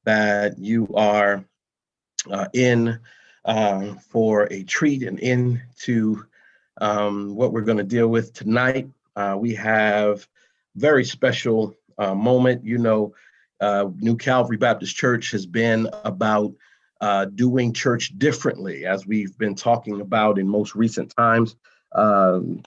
that you are in for a treat and into what we're going to deal with tonight. We have very special moment. New Calvary Baptist Church has been about doing church differently, as we've been talking about in most recent times.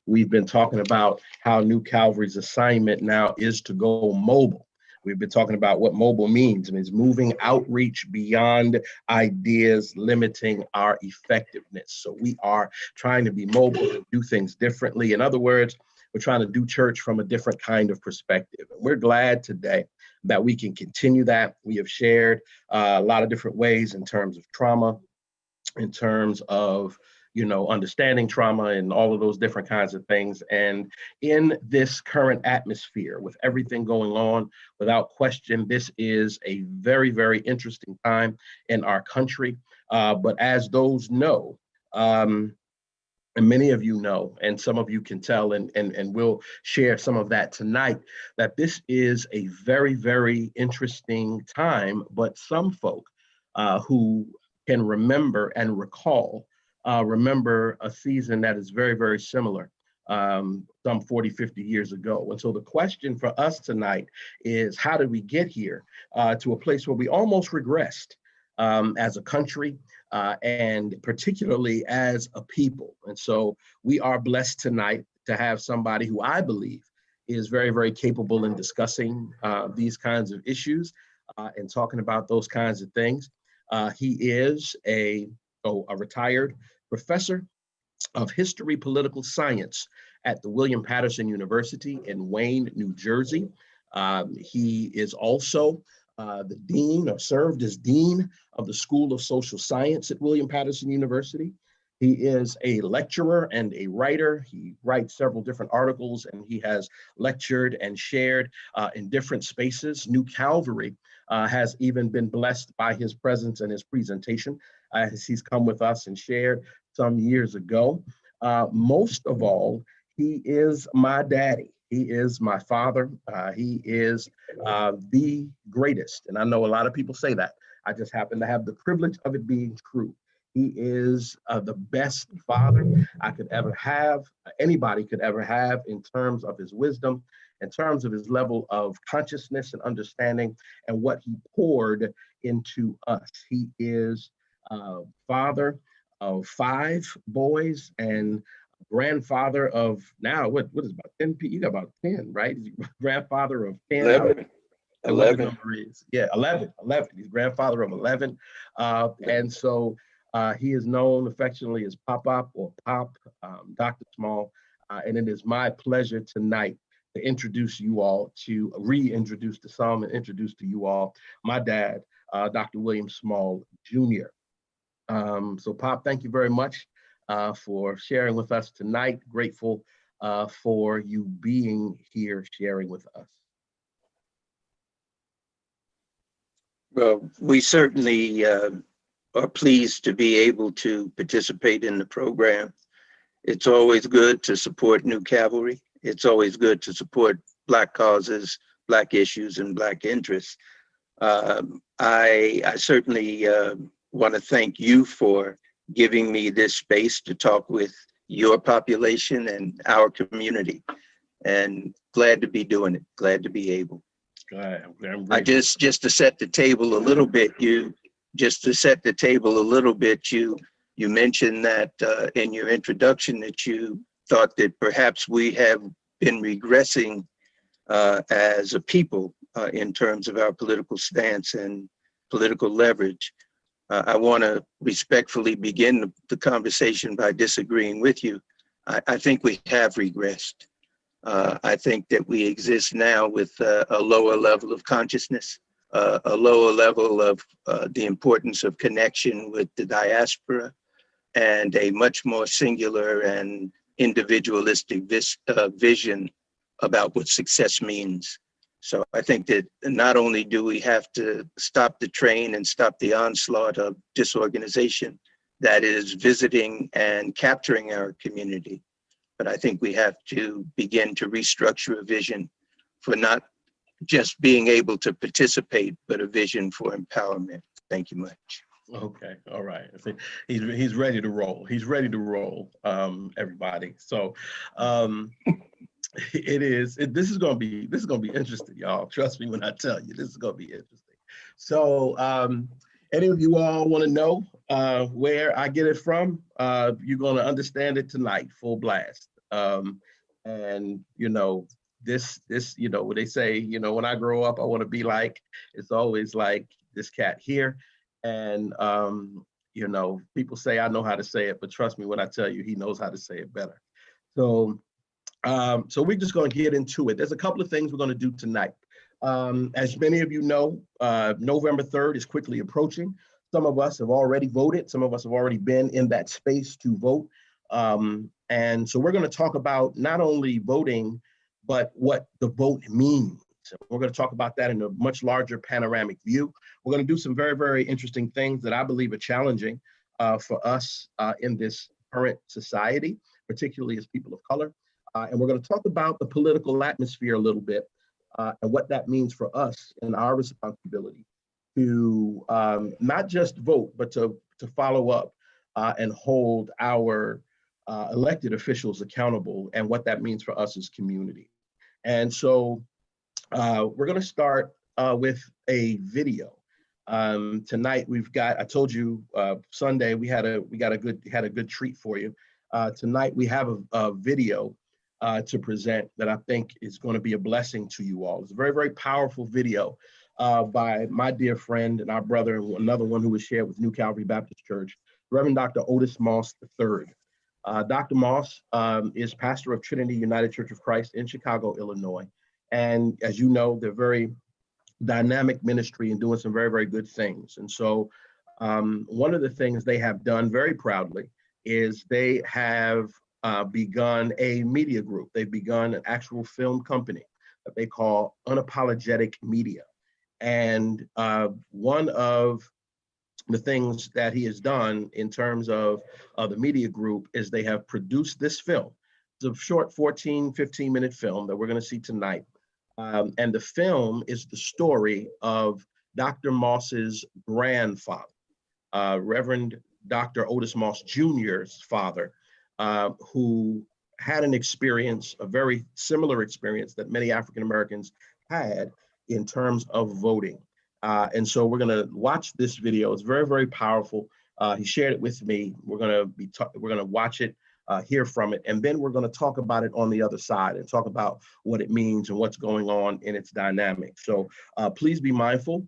We've been talking about how New Calvary's assignment now is to go mobile. We've been talking about what mobile means, and it's moving outreach beyond ideas limiting our effectiveness. So we are trying to be mobile and do things differently. In other words, we're trying to do church from a different kind of perspective. And we're glad today that we can continue that. We have shared a lot of different ways in terms of trauma, in terms of understanding trauma and all of those different kinds of things. And in this current atmosphere, with everything going on, without question, this is a very, very interesting time in our country. But as those know, and many of you know, and some of you can tell, and we'll share some of that tonight, that this is a very, very interesting time. But some folk who can remember and remember a season that is very, very similar some 40, 50 years ago. And so the question for us tonight is, how did we get here to a place where we almost regressed as a country and particularly as a people? And so we are blessed tonight to have somebody who I believe is very, very capable in discussing these kinds of issues and talking about those kinds of things. He is a retired professor of history, political science at the William Patterson University in Wayne, New Jersey. He is also the dean, or served as dean of the School of Social Science at William Patterson University. He is a lecturer and a writer. He writes several different articles, and he has lectured and shared in different spaces. New Calvary has even been blessed by his presence and his presentation as he's come with us and shared some years ago. Most of all, he is my daddy. He is my father. He is the greatest. And I know a lot of people say that. I just happen to have the privilege of it being true. He is the best father I could ever have, anybody could ever have, in terms of his wisdom, in terms of his level of consciousness and understanding, and what he poured into us. He is father of 5 boys and grandfather of now, what is about 10 people? You got about 10, right? He's grandfather of 10. 11. Yeah, 11. He's grandfather of 11. And so he is known affectionately as Pop or Pop, Dr. Small. And it is my pleasure tonight to introduce you all, to reintroduce to some and introduce to you all my dad, Dr. William Small Jr. So Pop, thank you very much for sharing with us tonight. Grateful for you being here sharing with us. Well, we certainly are pleased to be able to participate in the program. It's always good to support New Calvary. It's always good to support Black causes, Black issues, and Black interests. I certainly want to thank you for giving me this space to talk with your population and our community, and glad to be doing it, glad to be able. I just to set the table a little bit, you mentioned that in your introduction that you thought that perhaps we have been regressing as a people in terms of our political stance and political leverage. I want to respectfully begin the conversation by disagreeing with you. I think we have regressed. I think that we exist now with a lower level of consciousness, a lower level of the importance of connection with the diaspora, and a much more singular and individualistic vision about what success means. So I think that not only do we have to stop the train and stop the onslaught of disorganization that is visiting and capturing our community, but I think we have to begin to restructure a vision for not just being able to participate, but a vision for empowerment. Thank you much. Okay, all right. I think he's ready to roll. He's ready to roll, everybody. So this is gonna be interesting, y'all. Trust me when I tell you, this is gonna be interesting. So any of you all want to know where I get it from? You're gonna understand it tonight, full blast. And this, what they say, when I grow up, I want to be like, it's always like this cat here. And, people say I know how to say it, but trust me when I tell you, he knows how to say it better. So, we're just going to get into it. There's a couple of things we're going to do tonight. As many of you know, November 3rd is quickly approaching. Some of us have already voted. Some of us have already been in that space to vote. And so we're going to talk about not only voting, but what the vote means. We're going to talk about that in a much larger panoramic view. We're going to do some very, very interesting things that I believe are challenging for us in this current society, particularly as people of color. And we're going to talk about the political atmosphere a little bit and what that means for us and our responsibility to not just vote, but to follow up and hold our elected officials accountable and what that means for us as community. And so we're going to start with a video. Tonight we've got, I told you Sunday we had a good treat for you. Tonight we have a video to present that I think is going to be a blessing to you all. It's a very, very powerful video by my dear friend and our brother, and another one who was shared with New Calvary Baptist Church, Reverend Dr. Otis Moss III. Dr. Moss is pastor of Trinity United Church of Christ in Chicago, Illinois. And as you know, they're very dynamic ministry and doing some very, very good things. And so one of the things they have done very proudly is they have begun a media group. They've begun an actual film company that they call Unapologetic Media. And one of the things that he has done in terms of the media group is they have produced this film. It's a short 14, 15-minute film that we're going to see tonight. And the film is the story of Dr. Moss's grandfather, Reverend Dr. Otis Moss Jr.'s father, who had an experience, a very similar experience that many African Americans had in terms of voting. And so we're going to watch this video. It's very, very powerful. He shared it with me. We're going to watch it, hear from it, and then we're going to talk about it on the other side and talk about what it means and what's going on in its dynamic. So please be mindful.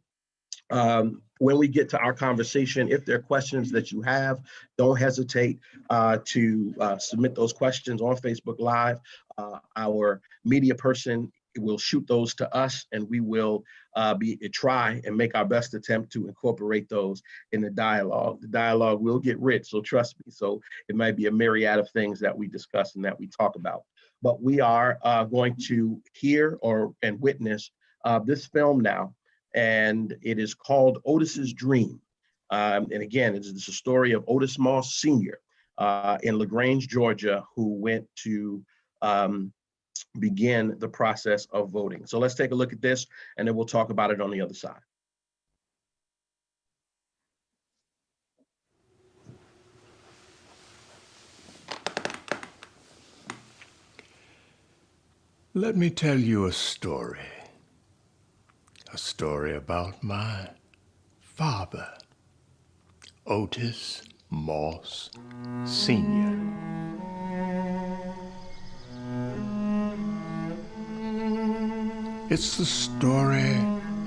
When we get to our conversation, if there are questions that you have, don't hesitate to submit those questions on Facebook Live. Our media person will shoot those to us, and we will try and make our best attempt to incorporate those in the dialogue. The dialogue will get rich, so trust me. So it might be a myriad of things that we discuss and that we talk about. But we are going to hear and witness this film now. And it is called Otis's Dream. And again, it's a story of Otis Moss Sr. In LaGrange, Georgia, who went to begin the process of voting. So let's take a look at this, and then we'll talk about it on the other side. Let me tell you a story about my father, Otis Moss Sr. It's the story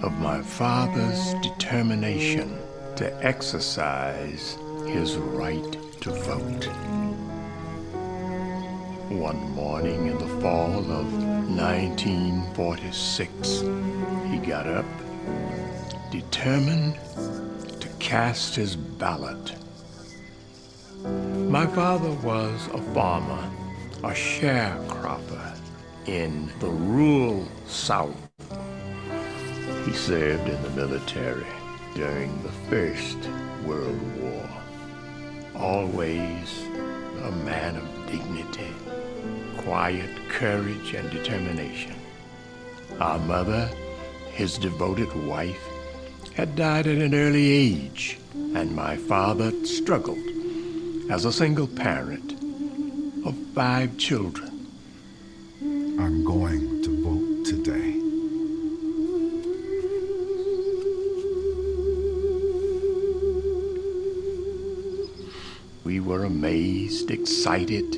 of my father's determination to exercise his right to vote. One morning in the fall of 1946, he got up, determined to cast his ballot. My father was a farmer, a sharecropper in the rural South. He served in the military during the First World War. Always a man of dignity, quiet courage, and determination. Our mother His devoted wife had died at an early age, and my father struggled as a single parent of 5 children. I'm going to vote today. We were amazed, excited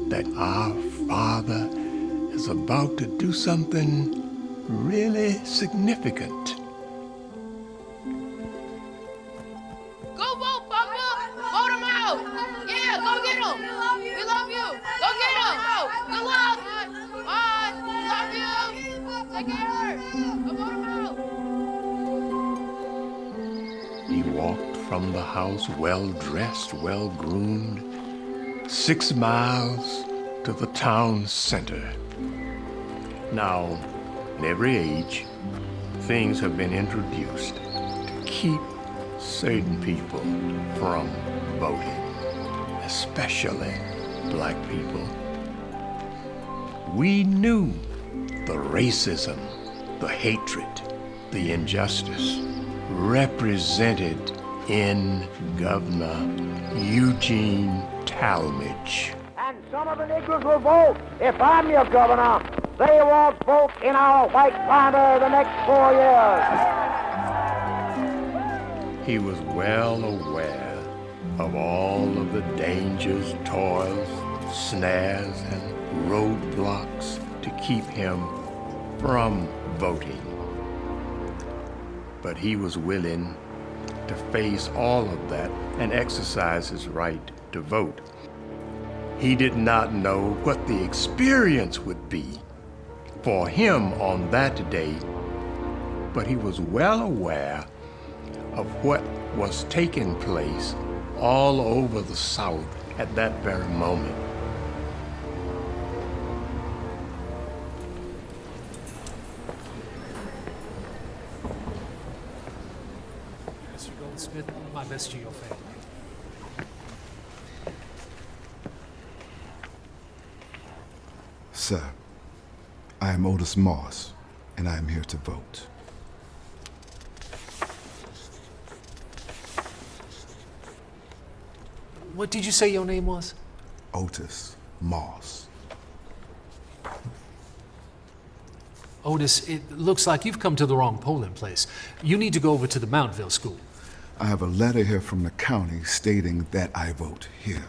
that our father is about to do something really significant. Go vote, Papa! Vote him out! Yeah, go get him! We love you! Go get him! Good luck! Bye! Love you! Take care! Go vote him out! He walked from the house well-dressed, well-groomed, 6 miles to the town center. Now, in every age, things have been introduced to keep certain people from voting, especially black people. We knew the racism, the hatred, the injustice represented in Governor Eugene Talmadge. And some of the Negroes will vote. If I'm your governor, they won't vote in our white primary the next 4 years. He was well aware of all of the dangers, toils, snares, and roadblocks to keep him from voting. But he was willing to face all of that and exercise his right to vote. He did not know what the experience would be for him on that day, but he was well aware of what was taking place all over the South at that very moment. Mr. Goldsmith, my best to your family. Sir, I am Otis Moss, and I am here to vote. What did you say your name was? Otis Moss. Otis, it looks like you've come to the wrong polling place. You need to go over to the Mountville School. I have a letter here from the county stating that I vote here.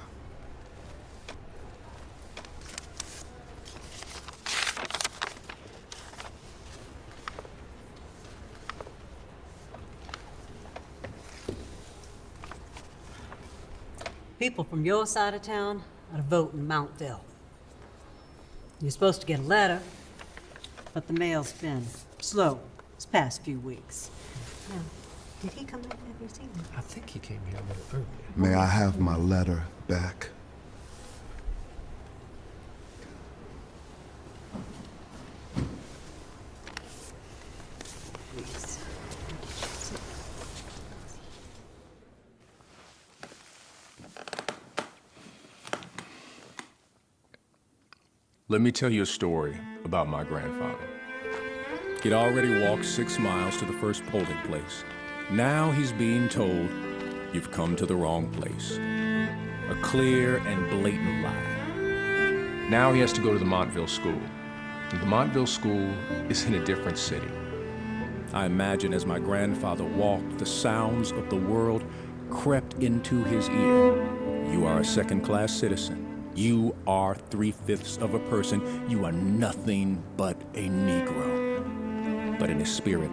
People from your side of town are to vote in Mountville. You're supposed to get a letter, but the mail's been slow this past few weeks. Now, did he come in? Have you seen him? I think he came here a little earlier. May I have my letter back? Please. Let me tell you a story about my grandfather. He'd already walked 6 miles to the first polling place. Now he's being told, you've come to the wrong place. A clear and blatant lie. Now he has to go to the Montville School. And the Montville School is in a different city. I imagine as my grandfather walked, the sounds of the world crept into his ear. You are a second-class citizen. You are 3/5 of a person. You are nothing but a Negro. But in his spirit,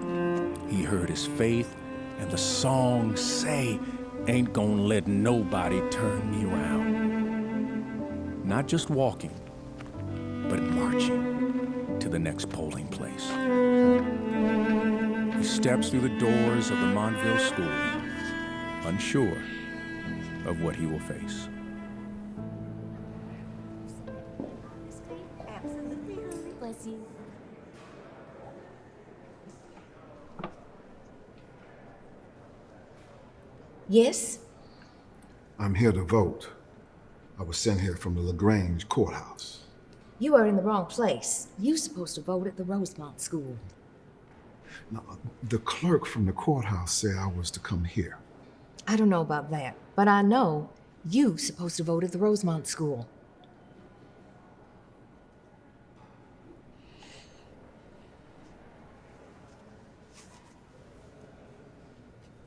he heard his faith and the song say, ain't gonna let nobody turn me around. Not just walking, but marching to the next polling place. He steps through the doors of the Montville School, unsure of what he will face. Bless you. Yes? I'm here to vote. I was sent here from the LaGrange courthouse. You are in the wrong place. You're supposed to vote at the Rosemont School. Now, the clerk from the courthouse said I was to come here. I don't know about that, but I know you're supposed to vote at the Rosemont School.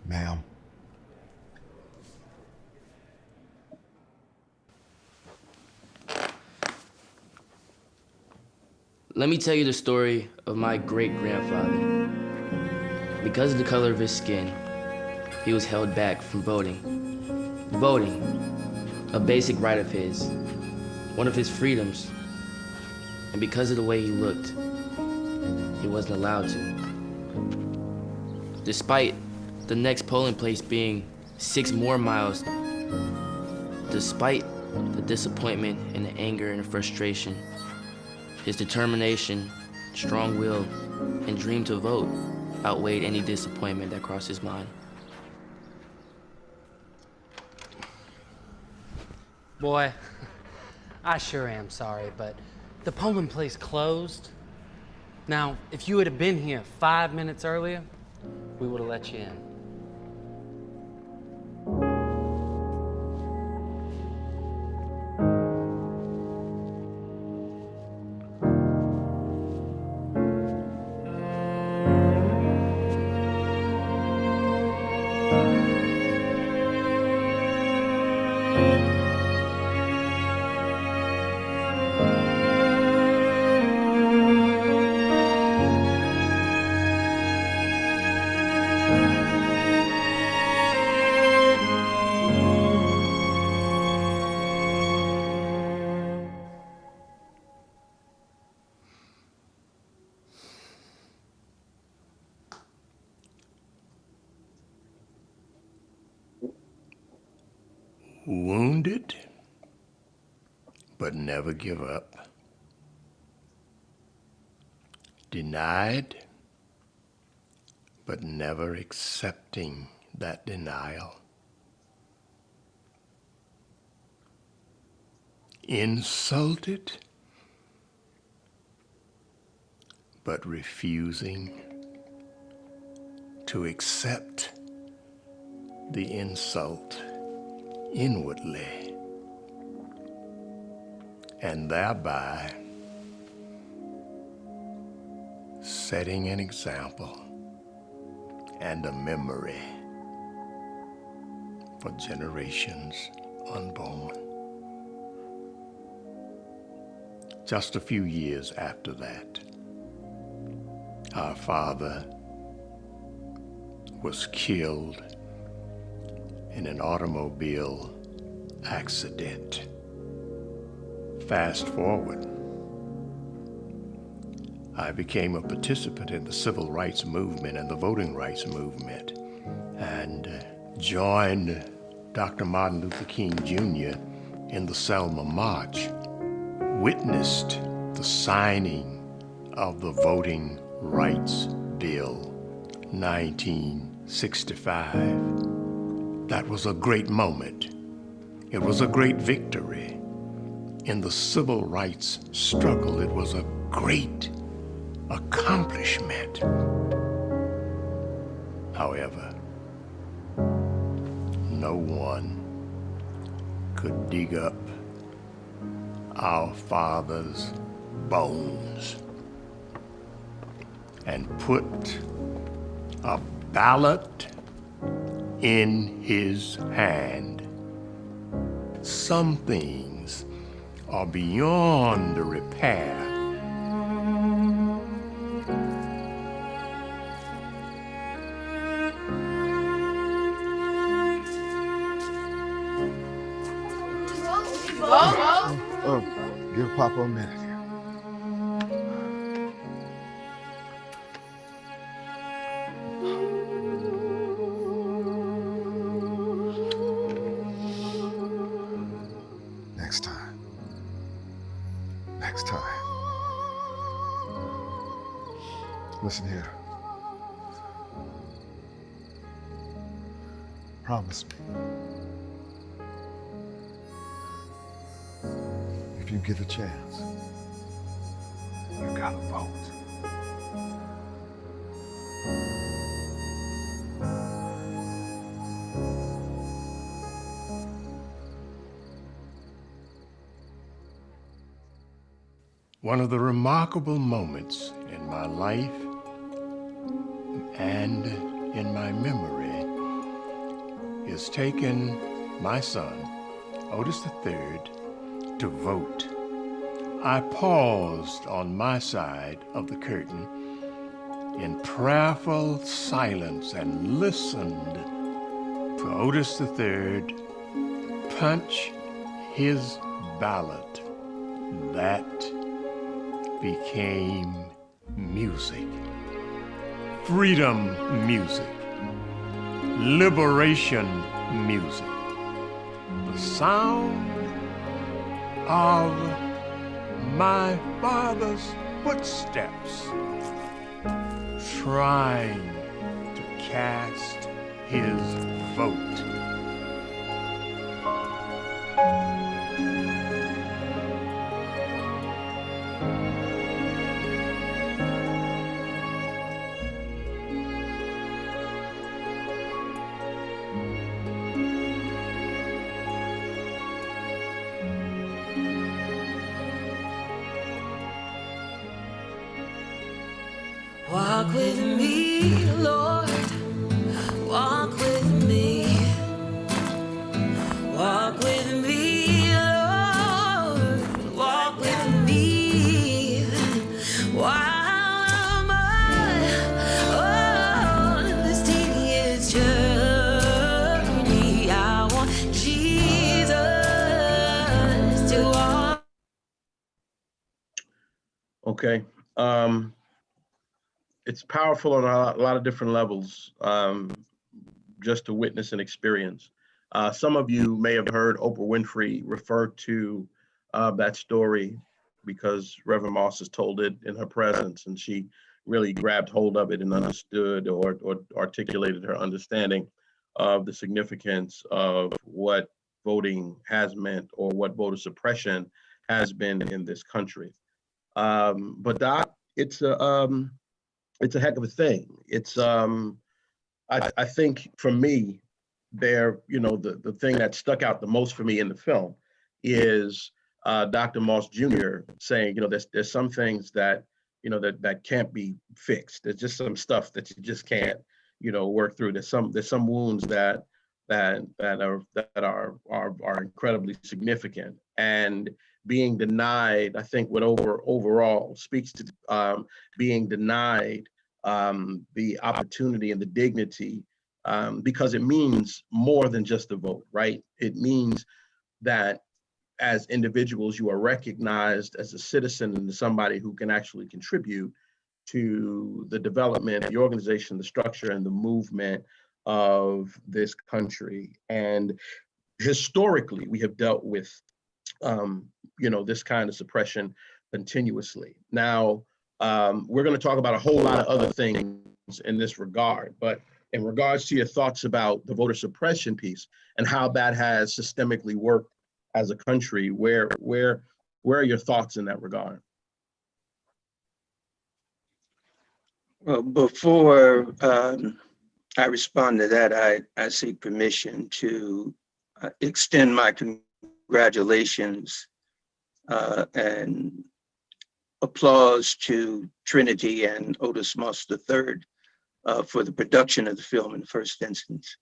Ma'am. Let me tell you the story of my great-grandfather. Because of the color of his skin, he was held back from voting. Voting, a basic right of his, one of his freedoms. And because of the way he looked, he wasn't allowed to. Despite the next polling place being 6 more miles, despite the disappointment and the anger and the frustration, his determination, strong will, and dream to vote outweighed any disappointment that crossed his mind. Boy, I sure am sorry, but the polling place closed. Now, if you would have been here 5 minutes earlier, we would have let you in. Wounded, but never give up. Denied, but never accepting that denial. Insulted, but refusing to accept the insult inwardly, and thereby setting an example and a memory for generations unborn. Just a few years after that, our father was killed in an automobile accident. Fast forward, I became a participant in the civil rights movement and the voting rights movement, and joined Dr. Martin Luther King Jr. in the Selma March, witnessed the signing of the Voting Rights Bill 1965. That was a great moment. It was a great victory. In the civil rights struggle, it was a great accomplishment. However, no one could dig up our father's bones and put a ballot in his hand. Some things are beyond repair. Give Papa a minute. Next time. Next time. Listen here. Promise me. If you get a chance, you gotta vote. One of the remarkable moments in my life and in my memory is taking my son, Otis III, to vote. I paused on my side of the curtain in prayerful silence and listened to Otis III punch his ballot. That became music. Freedom music. Liberation music. The sound of my father's footsteps trying to cast his vote. Walk with me, Lord, walk with me. Walk with me, Lord, walk with me. While I'm on this tedious journey, I want Jesus to walk. Okay. It's powerful on a lot of different levels, just to witness and experience. Some of you may have heard Oprah Winfrey refer to that story because Reverend Moss has told it in her presence, and she really grabbed hold of it and understood or articulated her understanding of the significance of what voting has meant or what voter suppression has been in this country. But Doc, it's a heck of a thing. It's I think for me, the thing that stuck out the most for me in the film is Dr. Moss Jr. saying, there's some things that that can't be fixed. There's just some stuff that you just can't work through. There's some wounds that are incredibly significant, and being denied, I think what overall speaks to being denied the opportunity and the dignity, because it means more than just a vote, right? It means that as individuals, you are recognized as a citizen and somebody who can actually contribute to the development, the organization, the structure, and the movement of this country. And historically, we have dealt with this kind of suppression continuously. Now, we're going to talk about a whole lot of other things in this regard, but in regards to your thoughts about the voter suppression piece and how that has systemically worked as a country, where are your thoughts in that regard? Well, before I respond to that, I seek permission to extend my congratulations and applause to Trinity and Otis Moss III for the production of the film in the first instance.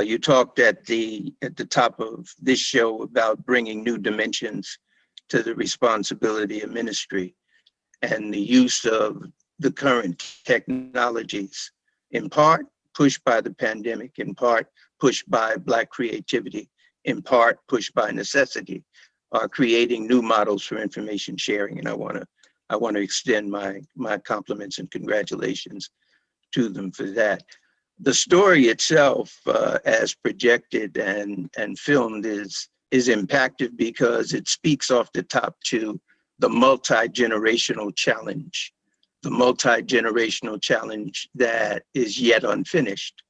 You talked at the top of this show about bringing new dimensions to the responsibility of ministry and the use of the current technologies, in part pushed by the pandemic, in part pushed by Black creativity, in part pushed by necessity, are creating new models for information sharing. And I want to extend my compliments and congratulations to them for that. The story itself, as projected and filmed, is impactful because it speaks off the top to the multi-generational challenge that is yet unfinished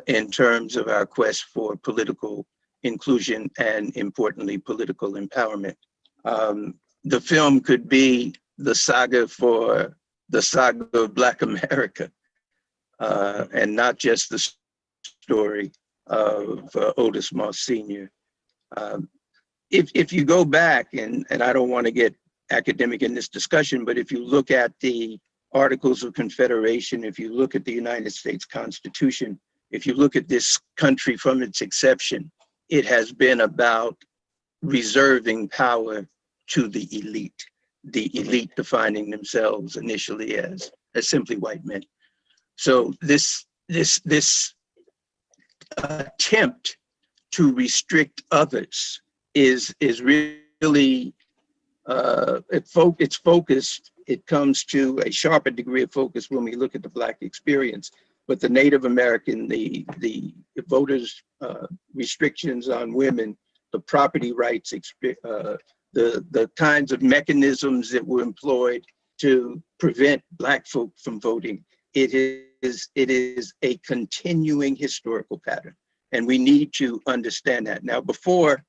in terms of our quest for political inclusion and, importantly, political empowerment. The film could be the saga of Black America, and not just the story of Otis Moss Sr. If you go back, and I don't want to get academic in this discussion, but if you look at the Articles of Confederation, if you look at the United States Constitution, if you look at this country from its inception, it has been about reserving power to the elite defining themselves initially as simply white men. So this attempt to restrict others is really it's focused. It comes to a sharper degree of focus when we look at the Black experience. But the Native American, the voters' restrictions on women, the property rights, the kinds of mechanisms that were employed to prevent Black folk from voting, it is a continuing historical pattern, and we need to understand that. Now, before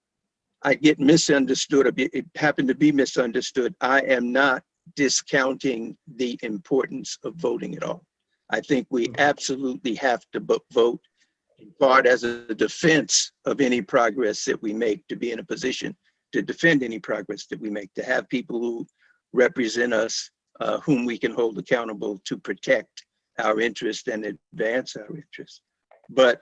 I get misunderstood, or it happened to be misunderstood, I am not discounting the importance of voting at all. I think we absolutely have to vote, in part as a defense of any progress that we make, to be in a position to defend any progress that we make, to have people who represent us, whom we can hold accountable to protect our interests and advance our interests. But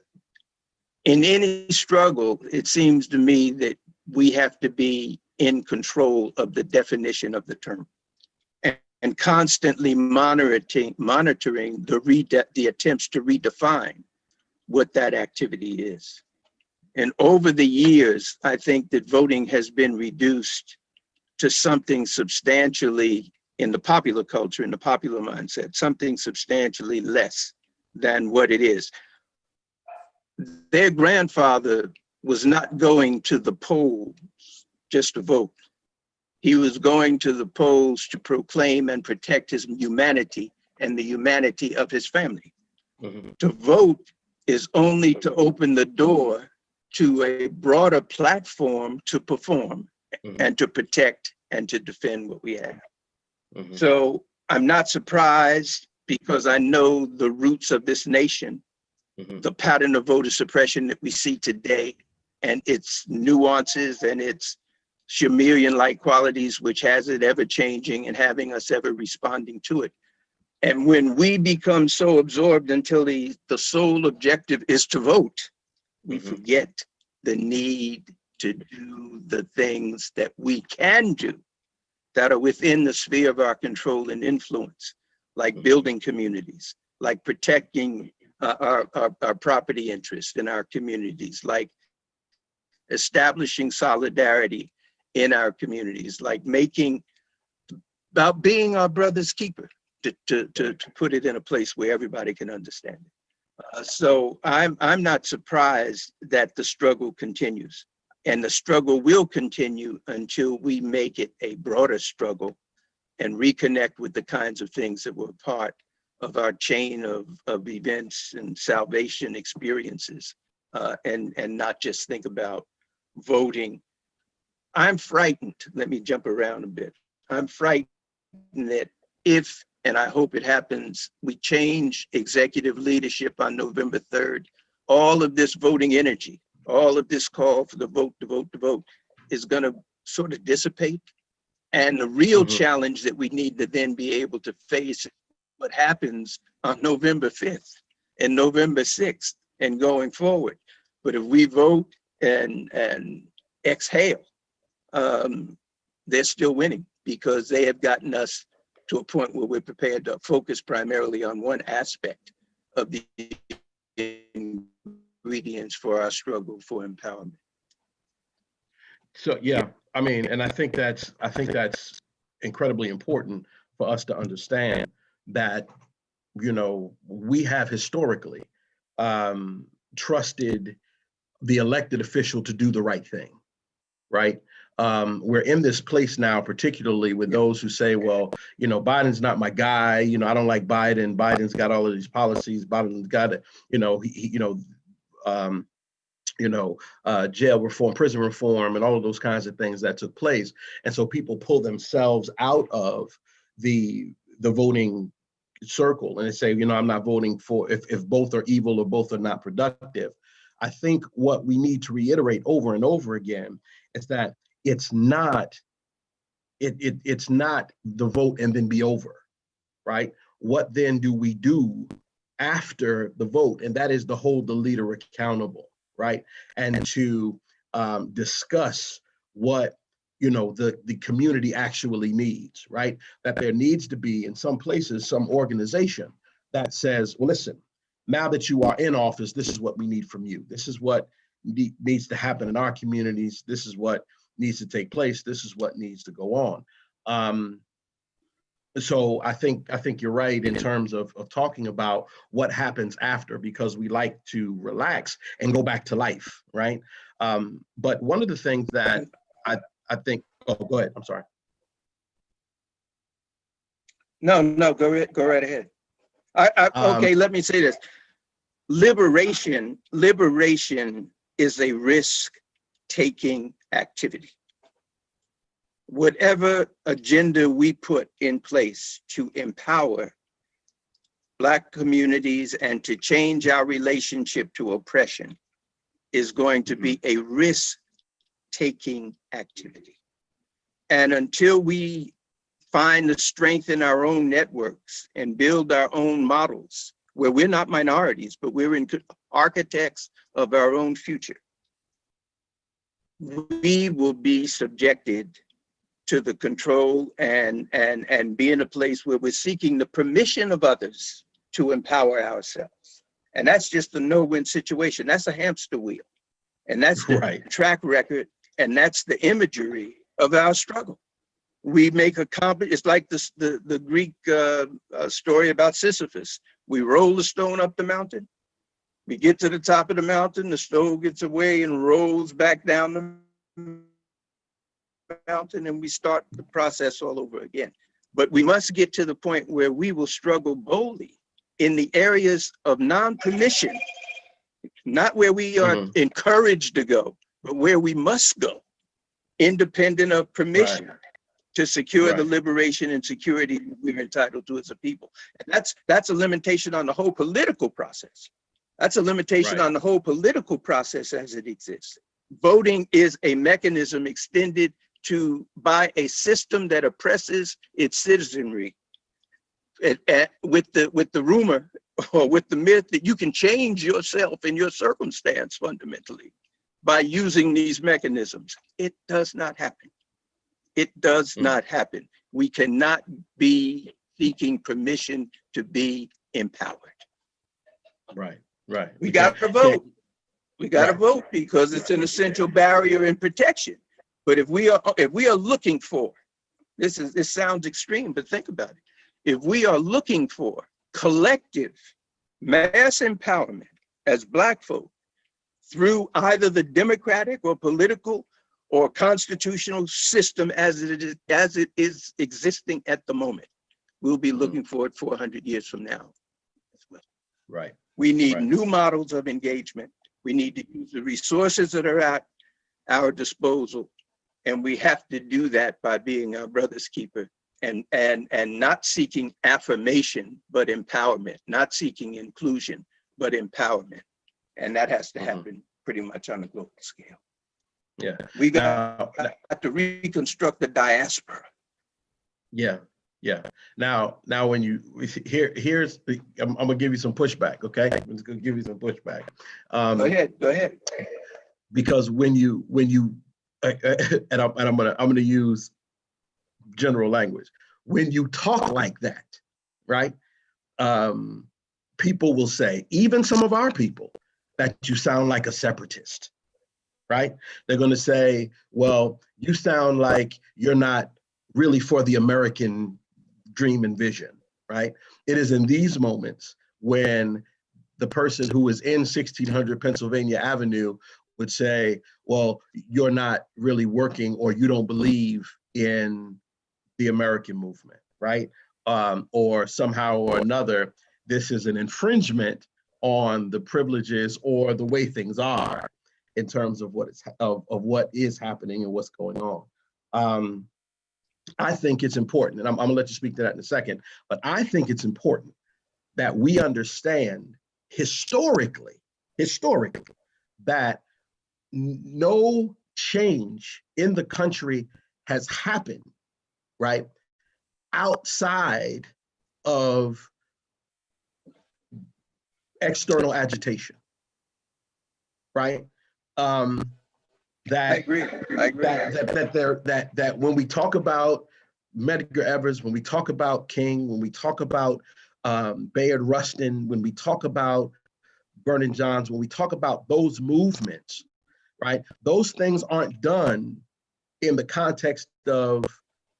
in any struggle, it seems to me that we have to be in control of the definition of the term, and constantly monitoring the attempts to redefine what that activity is. And over the years, I think that voting has been reduced to something substantially, in the popular culture, in the popular mindset, something substantially less than what it is. Their grandfather was not going to the polls just to vote. He was going to the polls to proclaim and protect his humanity and the humanity of his family. Mm-hmm. To vote is only to open the door to a broader platform to perform, mm-hmm. and to protect and to defend what we have. Mm-hmm. So I'm not surprised, because I know the roots of this nation, mm-hmm. the pattern of voter suppression that we see today, and its nuances and its Shamirian-like qualities, which has it ever changing and having us ever responding to it. And when we become so absorbed until the sole objective is to vote, we mm-hmm. forget the need to do the things that we can do that are within the sphere of our control and influence, like mm-hmm. building communities, like protecting our property interests in our communities, like establishing solidarity in our communities, like about being our brother's keeper, to put it in a place where everybody can understand it. So I'm not surprised that the struggle continues, and the struggle will continue until we make it a broader struggle and reconnect with the kinds of things that were part of our chain of events and salvation experiences, and not just think about voting. I'm frightened, let me jump around a bit. I'm frightened that if, and I hope it happens, we change executive leadership on November 3rd, all of this voting energy, all of this call for the vote, to vote, to vote, is gonna sort of dissipate. And the real mm-hmm. challenge that we need to then be able to face what happens on November 5th and November 6th and going forward. But if we vote and exhale, they're still winning, because they have gotten us to a point where we're prepared to focus primarily on one aspect of the ingredients for our struggle for empowerment. So yeah, I mean, and I think that's incredibly important for us to understand that, you know, we have historically trusted the elected official to do the right thing, right? We're in this place now, particularly with those who say, well, you know, Biden's not my guy. You know, I don't like Biden. Biden's got all of these policies. Biden's got it. You know, jail reform, prison reform, and all of those kinds of things that took place. And so people pull themselves out of the voting circle and they say, you know, I'm not voting for, if both are evil or both are not productive. I think what we need to reiterate over and over again is that it's not it's not the vote and then be over, right? What then do we do after the vote? And that is to hold the leader accountable, right? And to discuss what the community actually needs, right? That there needs to be, in some places, some organization that says, well, listen, now that you are in office, this is what we need from you. This is what needs to happen in our communities. This is what needs to take place. This is what needs to go on. So I think you're right in terms of talking about what happens after, because we like to relax and go back to life, right? But one of the things that I think, oh, go ahead. I'm sorry. No, go right ahead. Okay, let me say this. Liberation is a risk-taking activity. Whatever agenda we put in place to empower Black communities and to change our relationship to oppression is going to be a risk-taking activity. And until we find the strength in our own networks and build our own models where we're not minorities, but we're architects of our own future, we will be subjected to the control and be in a place where we're seeking the permission of others to empower ourselves. And that's just a no-win situation. That's a hamster wheel. And that's the track record, and that's the imagery of our struggle. We make it's like the Greek story about Sisyphus. We roll the stone up the mountain. We get to the top of the mountain, the stone gets away and rolls back down the mountain, and we start the process all over again. But we must get to the point where we will struggle boldly in the areas of non-permission, not where we are encouraged to go, but where we must go, independent of permission, to secure the liberation and security we're entitled to as a people. And that's a limitation on the whole political process. That's a limitation on the whole political process as it exists. Voting is a mechanism extended by a system that oppresses its citizenry, with the rumor or with the myth that you can change yourself and your circumstance fundamentally by using these mechanisms. It does not happen. It does not happen. We cannot be seeking permission to be empowered. Right. We got to vote. We got to vote because it's an essential barrier and protection. But if we are looking for, this sounds extreme, but think about it. If we are looking for collective mass empowerment as Black folk through either the democratic or political or constitutional system as it is existing at the moment, we'll be looking for it 400 years from now as well. Right. We need new models of engagement. We need to use the resources that are at our disposal. And we have to do that by being our brother's keeper and not seeking affirmation, but empowerment, not seeking inclusion, but empowerment. And that has to happen pretty much on a global scale. Yeah. We got to reconstruct the diaspora. Yeah. Now when you I'm gonna give you some pushback, okay? I'm just gonna give you some pushback. Go ahead. Because when you and I'm gonna use general language. When you talk like that, right? People will say, even some of our people, that you sound like a separatist, right? They're going to say, well, you sound like you're not really for the American dream and vision, right? It is in these moments when the person who is in 1600 Pennsylvania Avenue would say, well, you're not really working, or you don't believe in the American movement, right? Or somehow or another, this is an infringement on the privileges or the way things are in terms of what is happening and what's going on. I think it's important, and I'm gonna let you speak to that in a second, but I think it's important that we understand historically that no change in the country has happened right? Outside of external agitation, right? That I agree. That when we talk about Medgar Evers, when we talk about King, when we talk about Bayard Rustin, when we talk about Vernon Johns, when we talk about those movements, right? Those things aren't done in the context of,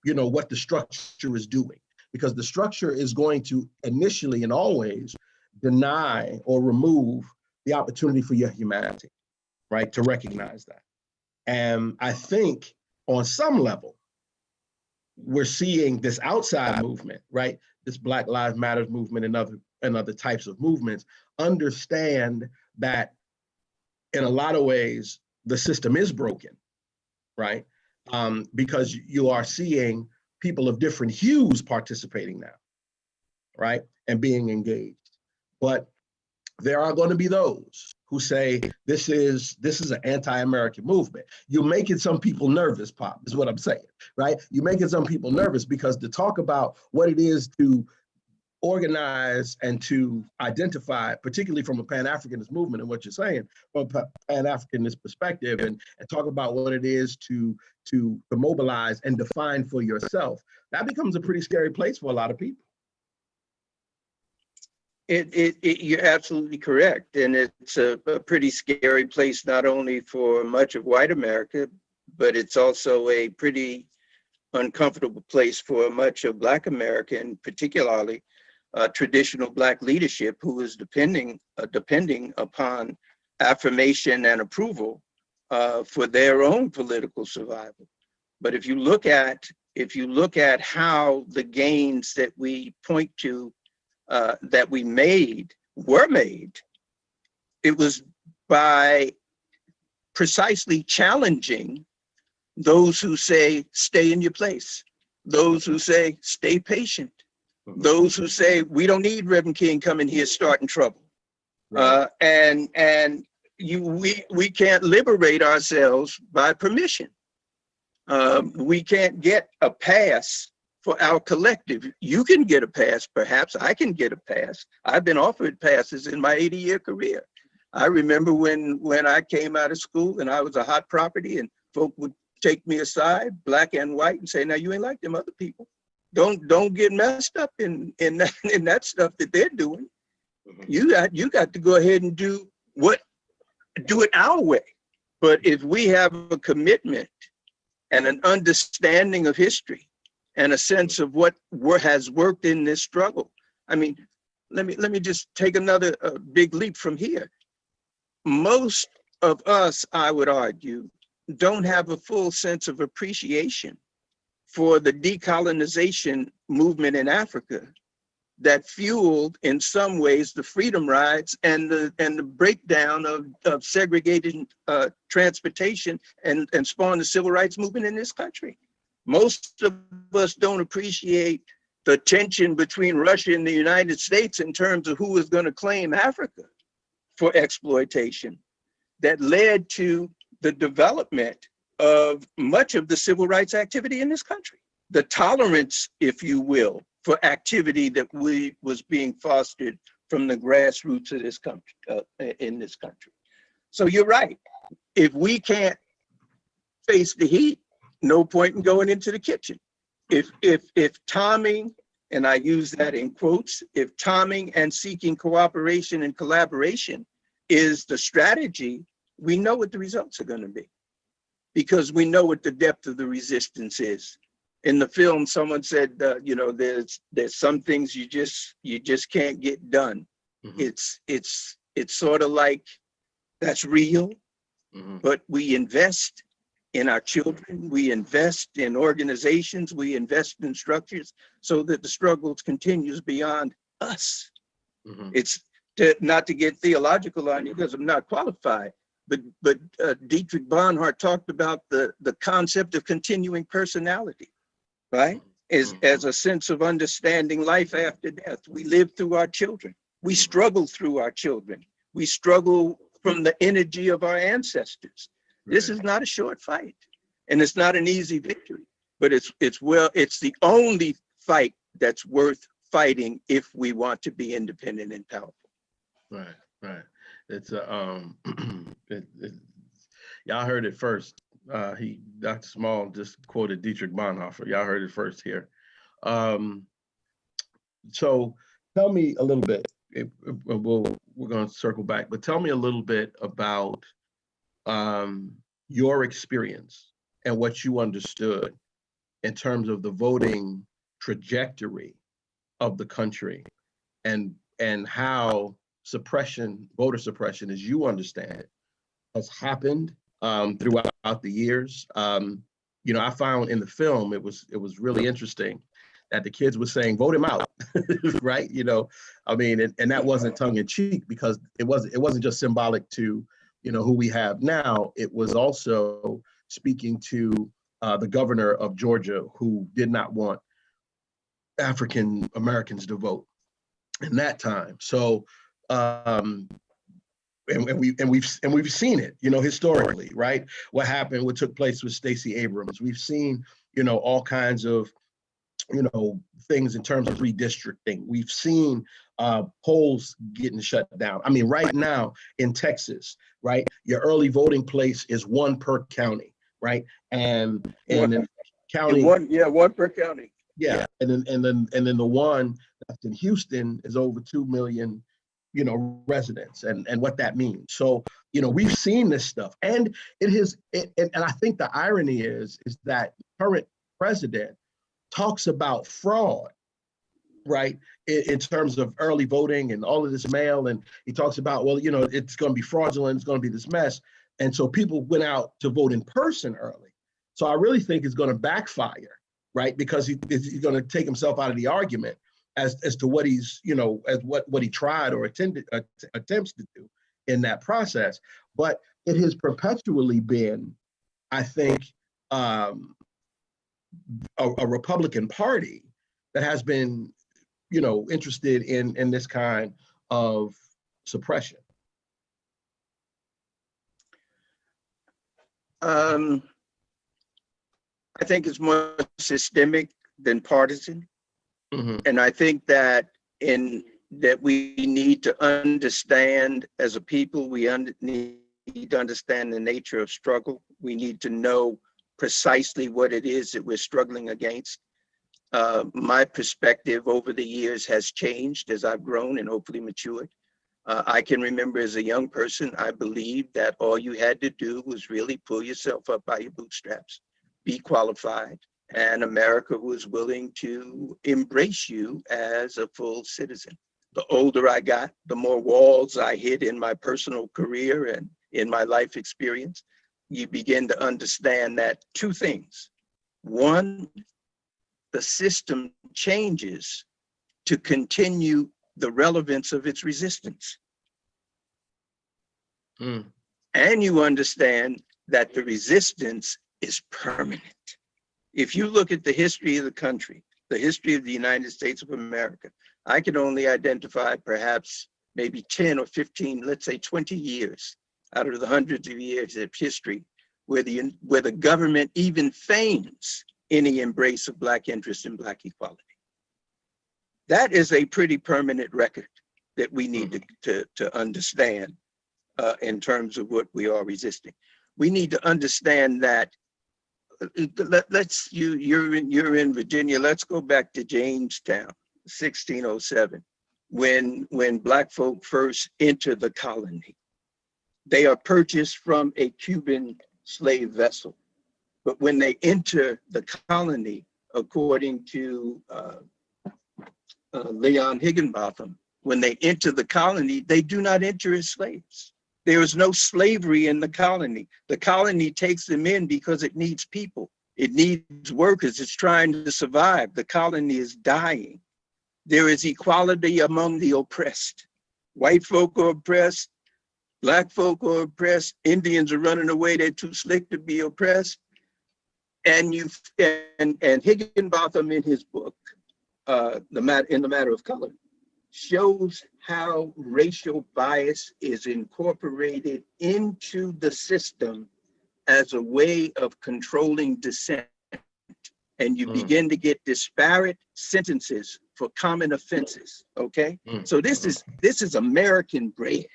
you know, what the structure is doing, because the structure is going to initially and always deny or remove the opportunity for your humanity, right? To recognize that. And I think on some level, we're seeing this outside movement, right? This Black Lives Matter movement and other types of movements understand that in a lot of ways, the system is broken, right? Because you are seeing people of different hues participating now, right? And being engaged. But there are going to be those who say this is an anti-American movement. You're making some people nervous, Pop, is what I'm saying, right? You're making some people nervous because to talk about what it is to organize and to identify, particularly from a Pan-Africanist movement and what you're saying, from a Pan-Africanist perspective, and talk about what it is to mobilize and define for yourself, that becomes a pretty scary place for a lot of people. You're absolutely correct. And it's a pretty scary place, not only for much of white America, but it's also a pretty uncomfortable place for much of Black America, and particularly traditional Black leadership, who is depending upon affirmation and approval for their own political survival. But if you look at how the gains that we point to that we were made, it was by precisely challenging those who say, stay in your place, those who say, stay patient, those who say, we don't need Reverend King coming here starting trouble. Right. We can't liberate ourselves by permission. We can't get a pass for our collective. You can get a pass, perhaps. I can get a pass. I've been offered passes in my 80-year career. I remember when I came out of school and I was a hot property, and folk would take me aside, Black and white, and say, now you ain't like them other people. Don't get messed up in that stuff that they're doing. You got to go ahead and do it our way. But if we have a commitment and an understanding of history and a sense of what has worked in this struggle, I mean, let me just take another big leap from here. Most of us, I would argue, don't have a full sense of appreciation for the decolonization movement in Africa that fueled, in some ways, the freedom rides and the breakdown of segregated transportation and spawned the civil rights movement in this country. Most of us don't appreciate the tension between Russia and the United States in terms of who is going to claim Africa for exploitation that led to the development of much of the civil rights activity in this country. The tolerance, if you will, for activity that was being fostered from the grassroots of this country, in this country. So you're right. If we can't face the heat, no point in going into the kitchen. If timing, and I use that in quotes, if timing and seeking cooperation and collaboration is the strategy, we know what the results are going to be, because we know what the depth of the resistance is. In the film, someone said, there's some things you just can't get done. Mm-hmm. It's sort of like, that's real, mm-hmm. But we invest in our children, we invest in organizations, we invest in structures so that the struggle continues beyond us. Mm-hmm. It's not to get theological on you because I'm not qualified, but Dietrich Bonhoeffer talked about the concept of continuing personality, right? As a sense of understanding life after death. We live through our children. We struggle through our children. We struggle from the energy of our ancestors. This is not a short fight, and it's not an easy victory. but it's the only fight that's worth fighting if we want to be independent and powerful. Right. It's y'all heard it first. Dr. Small just quoted Dietrich Bonhoeffer. Y'all heard it first here. So tell me a little bit. We're going to circle back, but tell me a little bit about your experience and what you understood in terms of the voting trajectory of the country, and how voter suppression, as you understand it, has happened throughout the years. I found in the film it was really interesting that the kids were saying, "Vote him out," right? And that wasn't tongue in cheek, because it wasn't just symbolic to who we have now. It was also speaking to the governor of Georgia, who did not want African Americans to vote in that time. So, and we've seen it, historically, right? What took place with Stacey Abrams. We've seen, all kinds of, things in terms of redistricting. We've seen polls getting shut down. I mean, right now in Texas, right, your early voting place is one per county, right? And in county, one per county. Yeah. And then the one that's in Houston is over 2 million, residents, and what that means. So, we've seen this stuff, and and I think the irony is that the current president talks about fraud, right? In terms of early voting and all of this mail, and he talks about, well, it's going to be fraudulent, it's going to be this mess. And so people went out to vote in person early. So I really think it's going to backfire, right? Because he's going to take himself out of the argument as to what he's, as what he tried or attempts to do in that process. But it has perpetually been, I think, a Republican Party that has been, interested in this kind of suppression. I think it's more systemic than partisan. Mm-hmm. And I think that we need to understand, as a people, we need to understand the nature of struggle. We need to know precisely what it is that we're struggling against. My perspective over the years has changed as I've grown and hopefully matured. I can remember as a young person, I believed that all you had to do was really pull yourself up by your bootstraps, be qualified, and America was willing to embrace you as a full citizen. The older I got, the more walls I hit in my personal career and in my life experience. You begin to understand that two things. One, the system changes to continue the relevance of its resistance. And you understand that the resistance is permanent. If you look at the history of the country, the history of the United States of America, I can only identify perhaps maybe 10 or 15, let's say 20 years out of the hundreds of years of history where the government even feigns any embrace of Black interest and Black equality. That is a pretty permanent record that we need to understand in terms of what we are resisting. We need to understand that. You're in Virginia. Let's go back to Jamestown, 1607, when Black folk first enter the colony. They are purchased from a Cuban slave vessel, but when they enter the colony, according to Leon Higginbotham, when they enter the colony, they do not enter as slaves. There is no slavery in the colony. The colony takes them in because it needs people. It needs workers. It's trying to survive. The colony is dying. There is equality among the oppressed. White folk are oppressed. Black folk are oppressed. Indians are running away. They're too slick to be oppressed. And Higginbotham in his book, In the Matter of Color, shows how racial bias is incorporated into the system as a way of controlling dissent and you begin to get disparate sentences for common offenses. Okay, so this is American bread.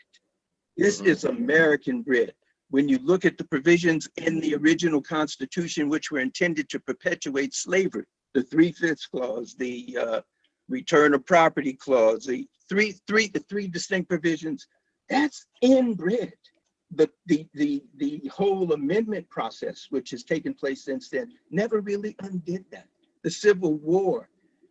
This is American bread. When you look at the provisions in the original Constitution, which were intended to perpetuate slavery, the 3/5 clause, the return of property clause, the three distinct provisions, that's inbred. The whole amendment process, which has taken place since then, never really undid that. The Civil War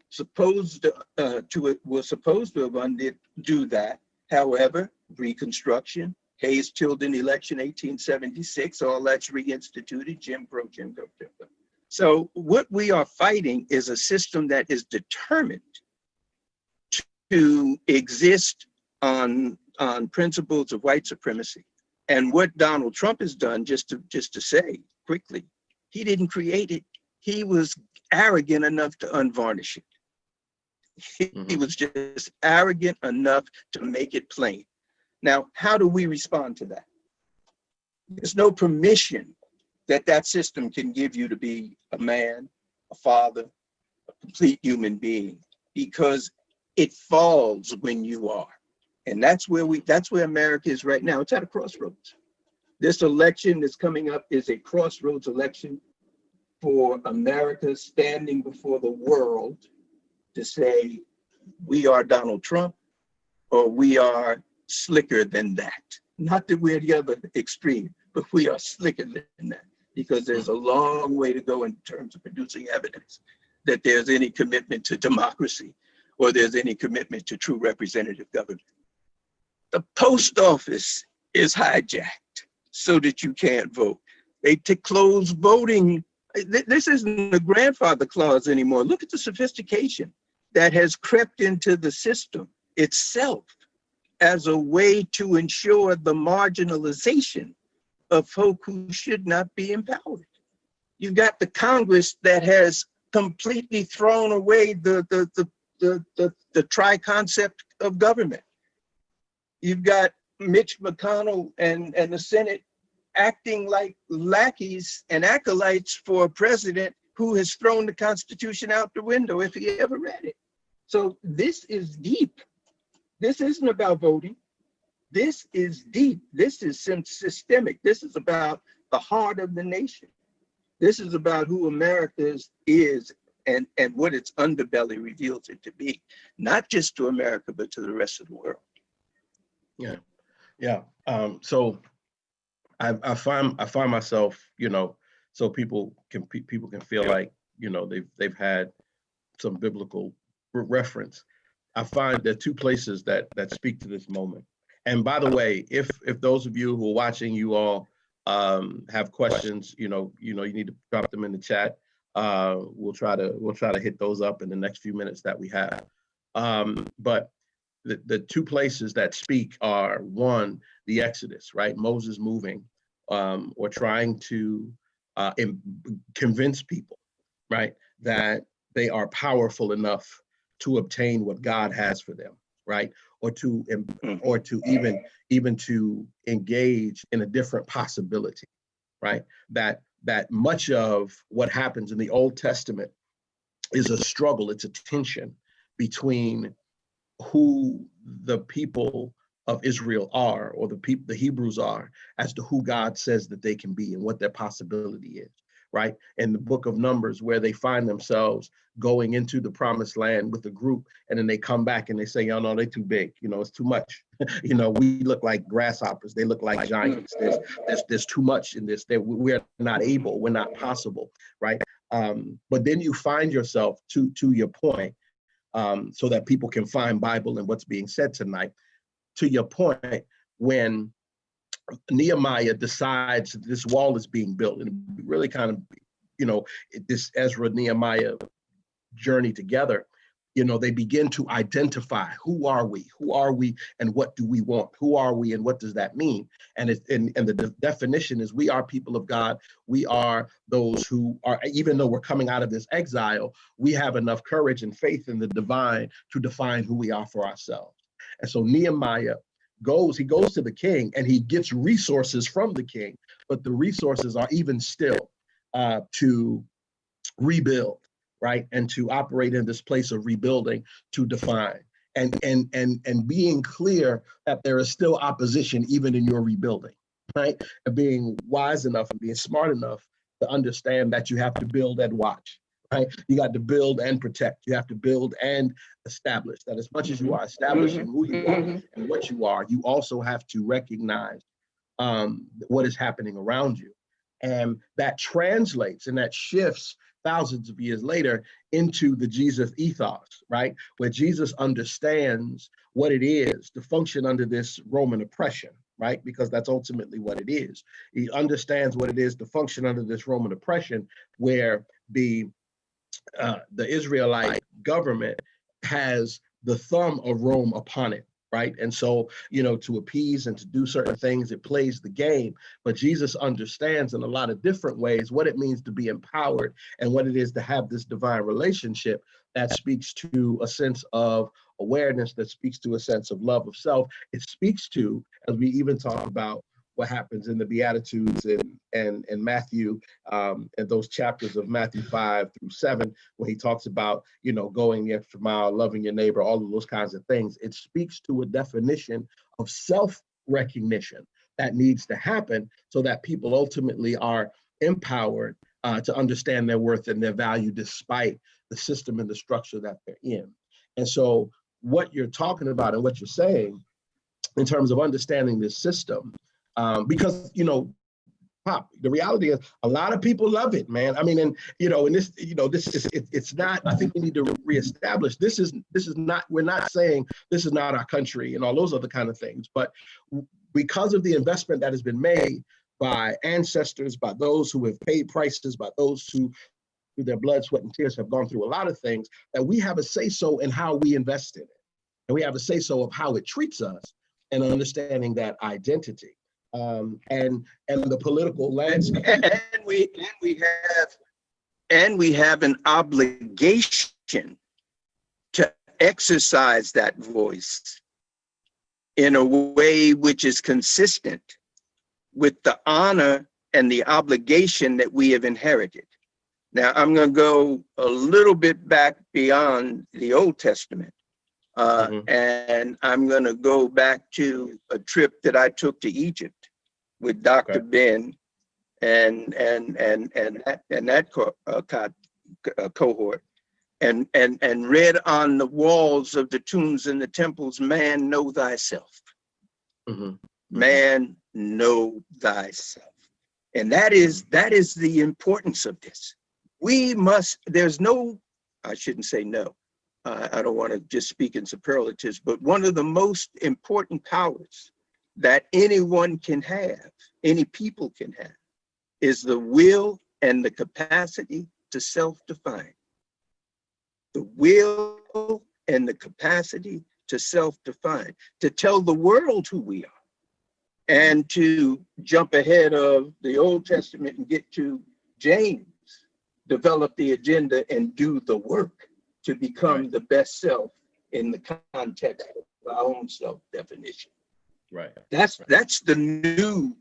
was supposed to have undo that. However, Reconstruction, Hayes-Tilden election, 1876, all that's reinstituted, Jim Crow. So what we are fighting is a system that is determined to exist on principles of white supremacy. And what Donald Trump has done, just to say quickly, he didn't create it. He was arrogant enough to unvarnish it. He was just arrogant enough to make it plain. Now, how do we respond to that? There's no permission that system can give you to be a man, a father, a complete human being, because it falls when you are. And that's where America is right now. It's at a crossroads. This election that's coming up is a crossroads election for America, standing before the world to say, we are Donald Trump, or we are slicker than that. Not that we're the other extreme, but we are slicker than that, because there's a long way to go in terms of producing evidence that there's any commitment to democracy or there's any commitment to true representative government. The post office is hijacked so that you can't vote. They close voting. This isn't a grandfather clause anymore. Look at the sophistication that has crept into the system itself as a way to ensure the marginalization of folk who should not be empowered. You've got the Congress that has completely thrown away the tri-concept of government. You've got Mitch McConnell and the Senate acting like lackeys and acolytes for a president who has thrown the Constitution out the window if he ever read it. So this is deep. This isn't about voting. This is deep. This is systemic. This is about the heart of the nation. This is about who America is and what its underbelly reveals it to be, not just to America, but to the rest of the world. Yeah. So I find myself, so people can feel like, they've had some biblical reference. I find there are two places that speak to this moment. And by the way, if those of you who are watching, you all have questions, you need to drop them in the chat. We'll try to hit those up in the next few minutes that we have. But the two places that speak are, one, the Exodus, right? Moses moving or trying to convince people, right, that they are powerful enough to obtain what God has for them, right? Or to even to engage in a different possibility, right? That much of what happens in the Old Testament is a struggle, it's a tension between who the people of Israel are, or the Hebrews are, as to who God says that they can be and what their possibility is, right? In the book of Numbers, where they find themselves going into the promised land with a group, and then they come back and they say, oh no, they're too big, it's too much. We look like grasshoppers, they look like giants. There's too much in this. We're not able, we're not possible, right? But then you find yourself, to your point, so that people can find Bible and what's being said tonight, to your point, when Nehemiah decides this wall is being built, and really kind of, this Ezra Nehemiah journey together, they begin to identify who are we and what do we want? Who are we and what does that mean? And the definition is, we are people of God. We are those who are, even though we're coming out of this exile, we have enough courage and faith in the divine to define who we are for ourselves. And so Nehemiah goes to the king and he gets resources from the king, but the resources are even still to rebuild, right? And to operate in this place of rebuilding, to define and being clear that there is still opposition even in your rebuilding, right? And being wise enough and being smart enough to understand that you have to build and watch, right? You got to build and protect. You have to build and establish that as much as you are establishing who you are and what you are, you also have to recognize what is happening around you. And that translates and that shifts thousands of years later into the Jesus ethos, right? Where Jesus understands what it is to function under this Roman oppression, right? Because that's ultimately what it is. He understands what it is to function under this Roman oppression, where the Israelite government has the thumb of Rome upon it, right? And so, to appease and to do certain things, it plays the game. But Jesus understands in a lot of different ways what it means to be empowered and what it is to have this divine relationship that speaks to a sense of awareness, that speaks to a sense of love of self. It speaks to, as we even talk about, what happens in the Beatitudes and Matthew, and those chapters of Matthew 5-7, when he talks about, going the extra mile, loving your neighbor, all of those kinds of things. It speaks to a definition of self-recognition that needs to happen so that people ultimately are empowered to understand their worth and their value despite the system and the structure that they're in. And so what you're talking about and what you're saying in terms of understanding this system, because, Pop, the reality is a lot of people love it, man. I mean, and this is, it's not, I think we need to reestablish, this is not, we're not saying this is not our country and all those other kind of things, but because of the investment that has been made by ancestors, by those who have paid prices, by those who through their blood, sweat, and tears have gone through a lot of things, that we have a say-so in how we invest in it. And we have a say-so of how it treats us and understanding that identity. And the political landscape. And we have an obligation to exercise that voice in a way which is consistent with the honor and the obligation that we have inherited. Now, I'm going to go a little bit back beyond the Old Testament. And I'm going to go back to a trip that I took to Egypt with Dr. Ben and that cohort, and read on the walls of the tombs and the temples, "Man, know thyself." Man, know thyself. And that is the importance of this. We must, there's no, I shouldn't say no, I don't want to just speak in superlatives, but one of the most important powers that anyone can have, any people can have, is the will and the capacity to self-define. The will and the capacity to self-define, to tell the world who we are, and to jump ahead of the Old Testament and get to James, develop the agenda and do the work to become the best self in the context of our own self-definition. Right. That's the new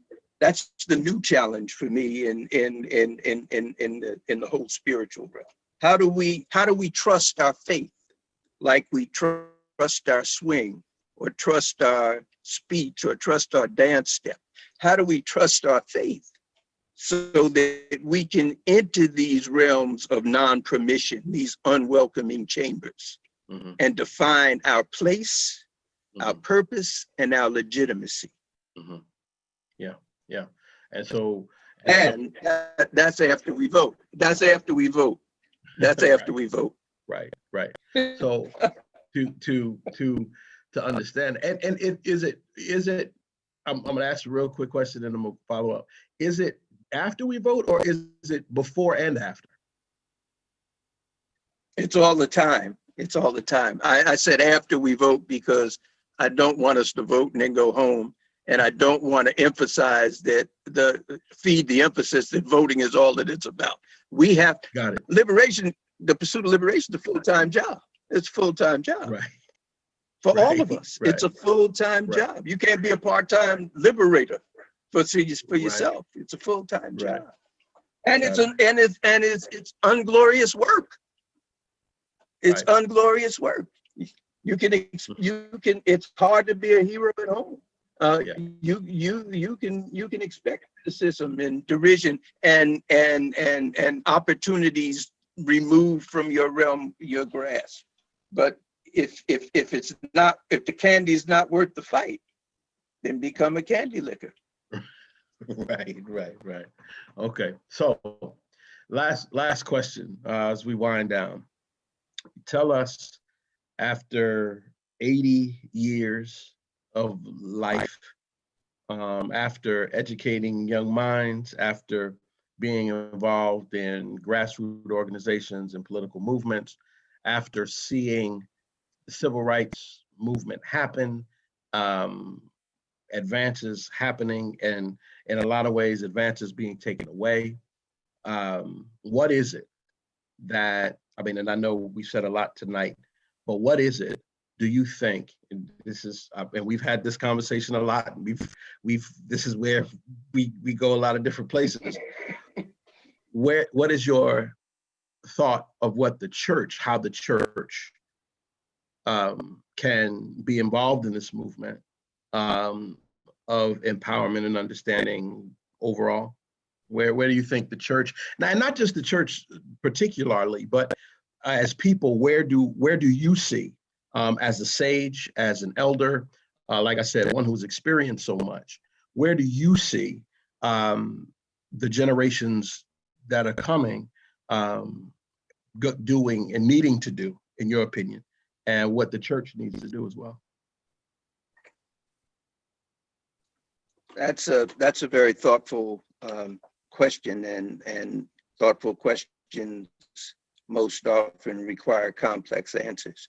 challenge for me in the whole spiritual realm. How do we trust our faith like we trust our swing, or trust our speech, or trust our dance step? How do we trust our faith so that we can enter these realms of non-permission, these unwelcoming chambers, and define our place, our purpose, and our legitimacy? Yeah. And so that's after we vote. That's after we vote. Right. So to understand, and is it I'm going to ask a real quick question and I'm going to follow up. Is it after we vote, or is it before and after? It's all the time. I said after we vote because I don't want us to vote and then go home. And I don't want to emphasize that feed the emphasis that voting is all that it's about. We have liberation, the pursuit of liberation is a full-time job. It's a full-time job. Right. For all of us. It's a full-time job. You can't be a part-time liberator for yourself. It's a full-time job. And it's unglorious work. It's unglorious work. You can, it's hard to be a hero at home. You can expect criticism and derision and opportunities removed from your realm, your grasp. But if the candy's not worth the fight, then become a candy licker. Right. Okay, so last question as we wind down. Tell us, after 80 years of life, after educating young minds, after being involved in grassroots organizations and political movements, after seeing the civil rights movement happen, advances happening, and in a lot of ways, advances being taken away. What is it that, and I know we said a lot tonight, but what is it, do you think, and this is, and we've had this conversation a lot, this is where we go a lot of different places. What is your thought of what the church, how the church can be involved in this movement of empowerment and understanding overall? Where do you think the church, now, and not just the church particularly, but as people, where do you see, as a sage, as an elder, like I said, one who's experienced so much, where do you see the generations that are coming doing and needing to do, in your opinion, and what the church needs to do as well? That's a very thoughtful question, and thoughtful questions most often require complex answers.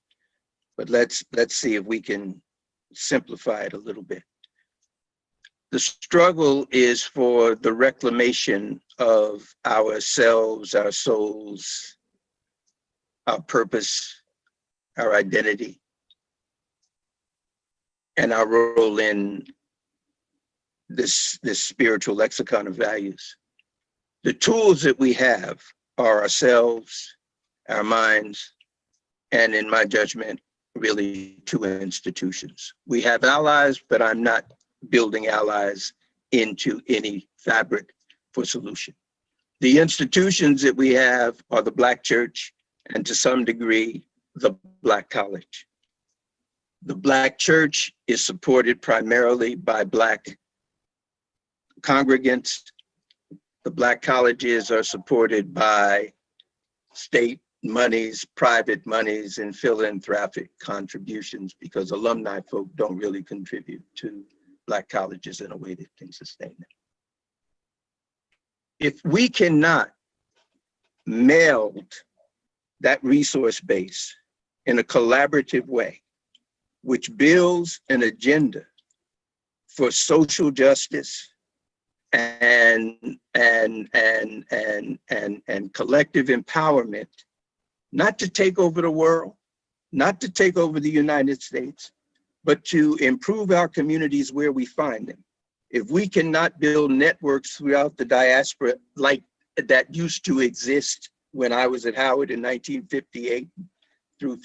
But let's see if we can simplify it a little bit. The struggle is for the reclamation of ourselves, our souls, our purpose, our identity, and our role in this spiritual lexicon of values. The tools that we have are ourselves, our minds, and in my judgment, really two institutions. We have allies, but I'm not building allies into any fabric for solution. The institutions that we have are the Black church, and to some degree, the Black college. The Black church is supported primarily by Black congregants. The Black colleges are supported by state monies, private monies, and philanthropic contributions, because alumni folk don't really contribute to Black colleges in a way that can sustain them. If we cannot meld that resource base in a collaborative way, which builds an agenda for social justice and collective empowerment, not to take over the world, not to take over the United States, but to improve our communities where we find them. If we cannot build networks throughout the diaspora like that used to exist when I was at Howard in 1958 through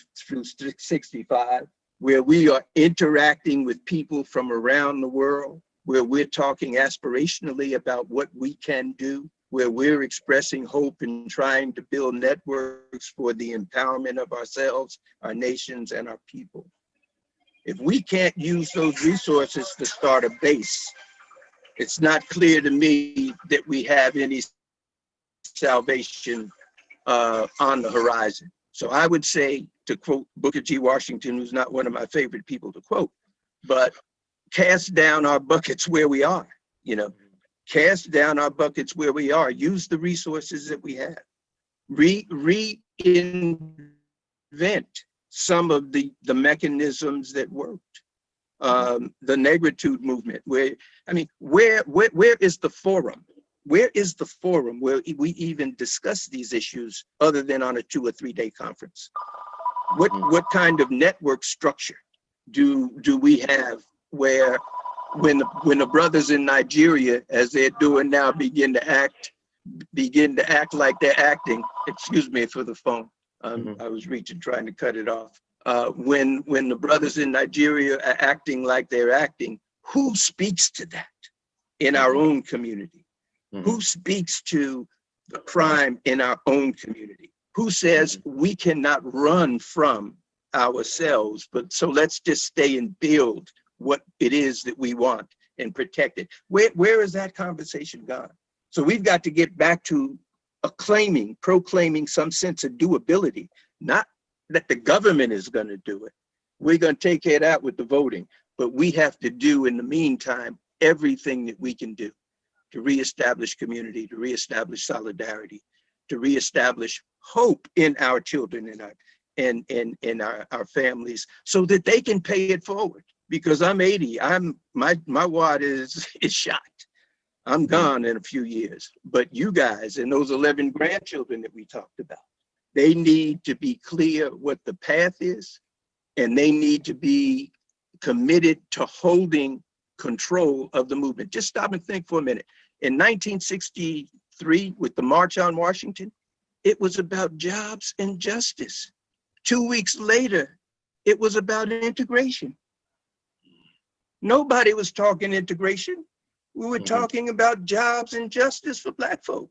65, where we are interacting with people from around the world, where we're talking aspirationally about what we can do, where we're expressing hope and trying to build networks for the empowerment of ourselves, our nations, and our people. If we can't use those resources to start a base, it's not clear to me that we have any salvation on the horizon. So I would say, to quote Booker T. Washington, who's not one of my favorite people to quote, but cast down our buckets where we are, cast down our buckets where we are, use the resources that we have, reinvent some of the mechanisms that worked. The negritude movement, where is the forum? Where is the forum where we even discuss these issues other than on a 2 or 3 day conference? What kind of network structure do we have where when the brothers in Nigeria, as they're doing now, begin to act like they're acting, excuse me for the phone, I was trying to cut it off. When the brothers in Nigeria are acting like they're acting, who speaks to that in our own community? Who speaks to the crime in our own community? Who says we cannot run from ourselves, but so let's just stay and build what it is that we want and protect it? Where is that conversation gone? So we've got to get back to proclaiming some sense of doability, not that the government is going to do it. We're going to take care of that with the voting, but we have to do in the meantime everything that we can do to reestablish community, to reestablish solidarity, to reestablish hope in our children and our families, so that they can pay it forward. Because I'm 80, my wad is shot. I'm gone in a few years. But you guys and those 11 grandchildren that we talked about, they need to be clear what the path is, and they need to be committed to holding control of the movement. Just stop and think for a minute. In 1963, with the March on Washington, it was about jobs and justice. 2 weeks later, it was about integration. Nobody was talking integration. We were talking about jobs and justice for Black folk.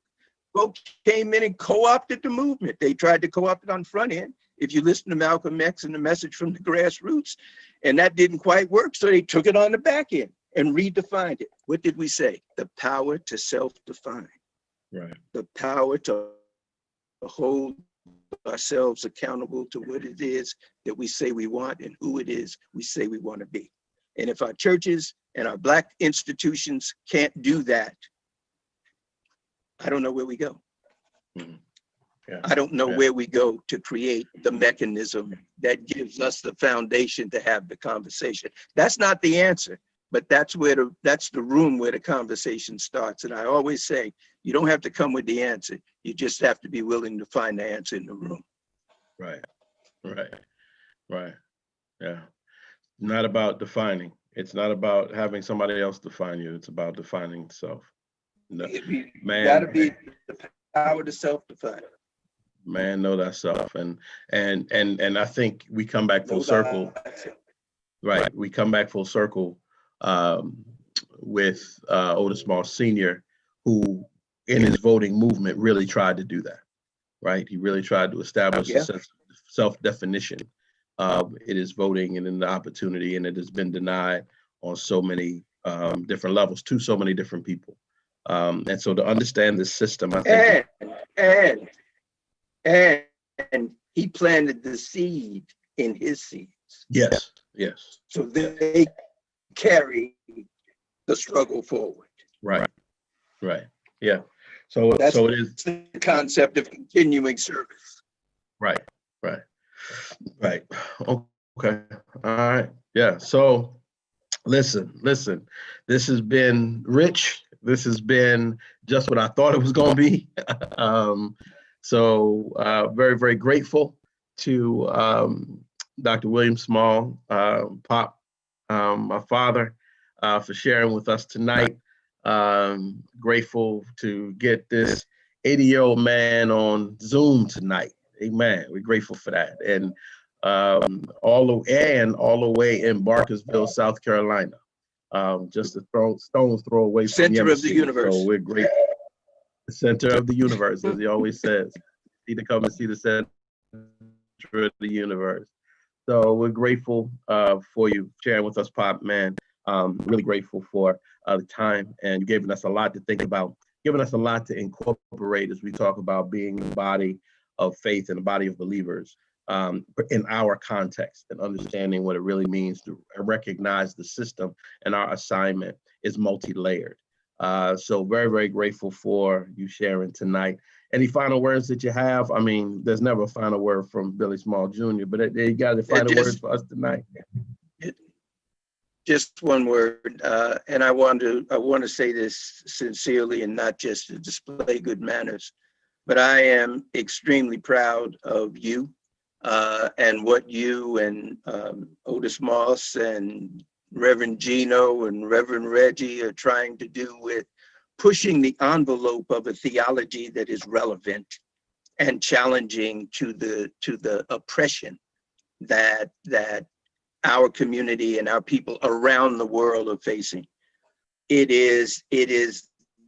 Folks came in and co-opted the movement. They tried to co-opt it on the front end. If you listen to Malcolm X and the message from the grassroots, and that didn't quite work, so they took it on the back end and redefined it. What did we say? The power to self-define. Right. The power to hold ourselves accountable to what it is that we say we want and who it is we say we want to be. And if our churches and our Black institutions can't do that, I don't know where we go. Yeah. I don't know where we go to create the mechanism that gives us the foundation to have the conversation. That's not the answer, but that's the room where the conversation starts. And I always say, you don't have to come with the answer. You just have to be willing to find the answer in the room. Right. Yeah. Not about defining. It's not about having somebody else define you. It's about defining self. No, man, gotta be the power to self-define. Man, know thyself. And I think we come back full circle. Right. We come back full circle with Otis Moss Sr., who in his voting movement really tried to do that. Right. He really tried to establish a sense of self-definition. It is voting and an opportunity, and it has been denied on so many different levels to so many different people. And so to understand this system, I think. And he planted the seed in his seeds. Yes. So they carry the struggle forward. Right. Yeah. So it is the concept of continuing service. Right. Okay. All right. Yeah. So listen, this has been rich. This has been just what I thought it was going to be. So very, very grateful to Dr. William Small, Pop, my father, for sharing with us tonight. Grateful to get this 80-year-old man on Zoom tonight. Amen. We're grateful for that. And all the way in Barkersville, South Carolina. Just a stone's throw away from Center of the universe. So we're grateful. The center of the universe, as he always says. Need to come and see the center of the universe. So we're grateful for you sharing with us, Pop, man. Really grateful for the time and giving us a lot to think about, giving us a lot to incorporate as we talk about being the body of faith and the body of believers in our context, and understanding what it really means to recognize the system and our assignment is multi-layered. So very, very grateful for you sharing tonight. Any final words that you have? I mean, there's never a final word from Billy Small Jr., but you got the final words for us tonight. Just one word, and I want to say this sincerely and not just to display good manners, but I am extremely proud of you and what you and Otis Moss and Reverend Gino and Reverend Reggie are trying to do with pushing the envelope of a theology that is relevant and challenging to the oppression that our community and our people around the world are facing. It is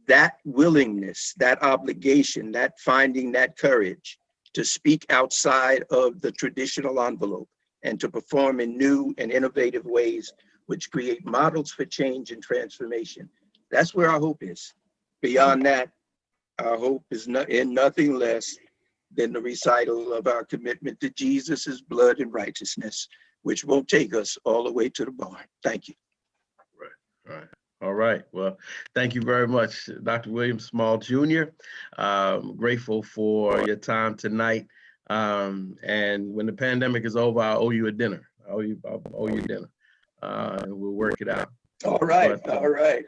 that willingness, that obligation, that finding that courage to speak outside of the traditional envelope and to perform in new and innovative ways, which create models for change and transformation. That's where our hope is. Beyond that, our hope is in nothing less than the recital of our commitment to Jesus's blood and righteousness, which will take us all the way to the barn. Thank you. Right. All right. Well, thank you very much, Dr. William Small Jr. Grateful for your time tonight. And when the pandemic is over, I owe you a dinner. I owe you dinner. And we'll work it out. All right. All right.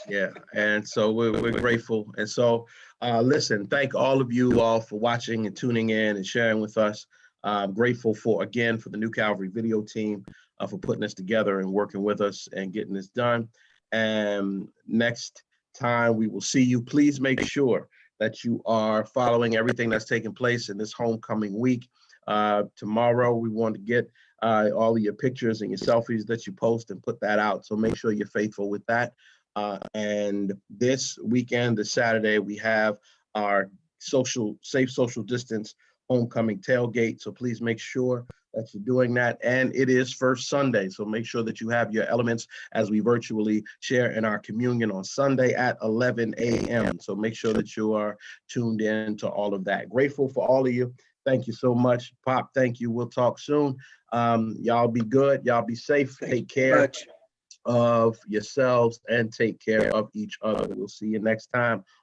Yeah. And so we're grateful. And so listen, thank all of you all for watching and tuning in and sharing with us. I'm grateful for the New Calvary video team for putting this together and working with us and getting this done. And next time we will see you. Please make sure that you are following everything that's taking place in this homecoming week. Tomorrow, we want to get all of your pictures and your selfies that you post and put that out. So make sure you're faithful with that. And this weekend, this Saturday, we have our safe social distance homecoming tailgate. So please make sure that you're doing that. And it is First Sunday. So make sure that you have your elements as we virtually share in our communion on Sunday at 11 a.m. So make sure that you are tuned in to all of that. Grateful for all of you. Thank you so much. Pop, thank you. We'll talk soon. Y'all be good. Y'all be safe. Take care of yourselves and take care of each other. We'll see you next time